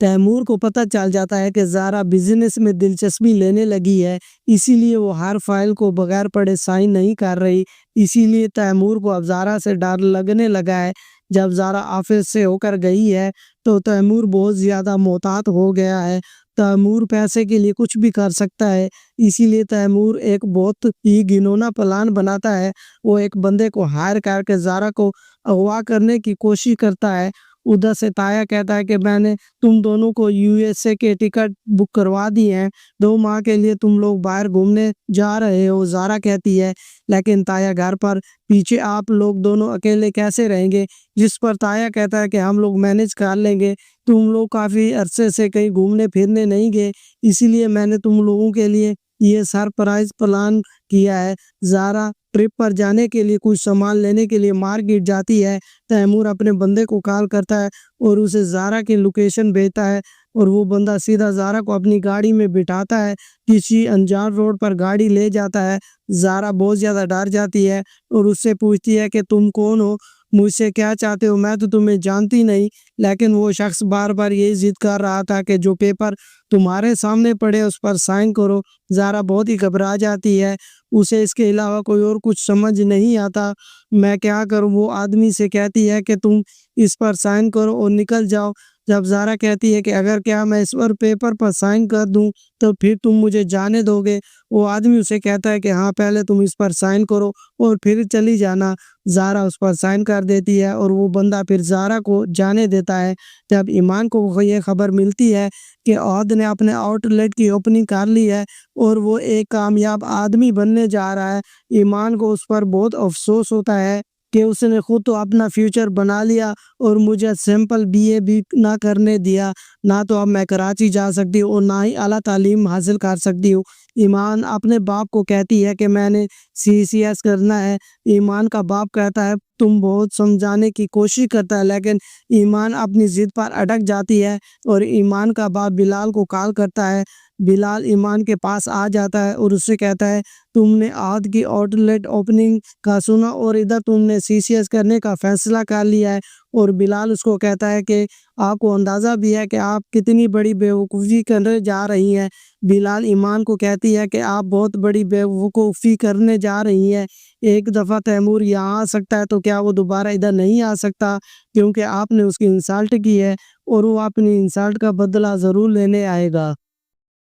Timur کو پتہ چل جاتا ہے کہ زارا بزنس میں دلچسپی لینے لگی ہے، اسی لیے وہ ہر فائل کو بغیر پڑھے سائن نہیں کر رہی۔ اسی لیے تیمور کو اب زارا سے ڈر لگنے لگا ہے۔ جب زارا آفس سے ہو کر گئی ہے تو تیمور بہت زیادہ محتاط ہو گیا ہے۔ تیمور پیسے کے لیے کچھ بھی کر سکتا ہے، اسی لیے تیمور ایک بہت ہی گھنونا پلان بناتا ہے۔ وہ ایک بندے کو ہائر کر کے زارا کو اغوا کرنے کی کوشش کرتا ہے۔ ادھر سے تایا کہتا ہے کہ میں نے تم دونوں کو USA کے ٹکٹ بک کروا دی ہیں، 2 ماہ کے لیے تم لوگ باہر گھومنے جا رہے ہو۔ زارا کہتی ہے لیکن تایا گھر پر پیچھے آپ لوگ دونوں اکیلے کیسے رہیں گے؟ جس پر تایا کہتا ہے کہ ہم لوگ مینج کر لیں گے، تم لوگ کافی عرصے سے کہیں گھومنے پھرنے نہیں گئے، اسی لیے میں نے تم لوگوں کے لیے یہ سرپرائز پلان کیا ہے۔ زارا ٹرپ پر جانے کے لیے کچھ سامان لینے کے لیے مارکیٹ جاتی ہے۔ تیمور اپنے بندے کو کال کرتا ہے اور اسے زارا کی لوکیشن بھیجتا ہے اور وہ بندہ سیدھا زارا کو اپنی گاڑی میں بٹھاتا ہے، کسی انجان روڈ پر گاڑی لے جاتا ہے۔ زارا بہت زیادہ ڈر جاتی ہے اور اس سے پوچھتی ہے کہ تم کون ہو، مجھ سے کیا چاہتے ہو، میں تو تمہیں جانتی نہیں۔ لیکن وہ شخص بار بار یہی ضد کر رہا تھا کہ جو پیپر تمہارے سامنے پڑے اس پر سائن کرو۔ زارا بہت ہی گھبرا جاتی ہے، اسے اس کے علاوہ کوئی اور کچھ سمجھ نہیں آتا۔ میں کیا کروں؟ وہ آدمی سے کہتی ہے کہ تم اس پر سائن کرو اور نکل جاؤ۔ جب زارا کہتی ہے کہ اگر کیا میں اس پر پیپر پر سائن کر دوں تو پھر تم مجھے جانے دو گے، وہ آدمی اسے کہتا ہے کہ ہاں پہلے تم اس پر سائن کرو اور پھر چلی جانا۔ زارا اس پر سائن کر دیتی ہے اور وہ بندہ پھر زارا کو جانے دیتا ہے۔ جب ایمان کو یہ خبر ملتی ہے کہ عہد نے اپنے آؤٹ لیٹ کی اوپننگ کر لی ہے اور وہ ایک کامیاب آدمی بننے جا رہا ہے، ایمان کو اس پر بہت افسوس ہوتا ہے کہ اس نے خود تو اپنا فیوچر بنا لیا اور مجھے سمپل BA بھی نہ کرنے دیا، نہ تو اب میں کراچی جا سکتی ہوں اور نہ ہی اعلیٰ تعلیم حاصل کر سکتی ہوں۔ ایمان اپنے باپ کو کہتی ہے کہ میں نے CCS کرنا ہے۔ ایمان کا باپ کہتا ہے تم بہت سمجھانے کی کوشش کرتا ہے، لیکن ایمان اپنی ضد پر اٹک جاتی ہے اور ایمان کا باپ بلال کو کال کرتا ہے۔ بلال ایمان کے پاس آ جاتا ہے اور اس سے کہتا ہے تم نے عہد کی آؤٹ لیٹ اوپننگ کا سنا اور ادھر تم نے CCS کرنے کا فیصلہ کر لیا ہے، اور بلال اس کو کہتا ہے کہ آپ کو اندازہ بھی ہے کہ آپ کتنی بڑی بیوقوفی کرنے جا رہی ہیں۔ بلال ایمان کو کہتی ہے کہ آپ بہت بڑی بیوقوفی کرنے جا رہی ہیں، ایک دفعہ تیمور یہاں آ سکتا ہے تو کیا وہ دوبارہ ادھر نہیں آ سکتا، کیونکہ آپ نے اس کی انسلٹ کی ہے اور وہ اپنی انسلٹ کا بدلہ ضرور لینے آئے گا۔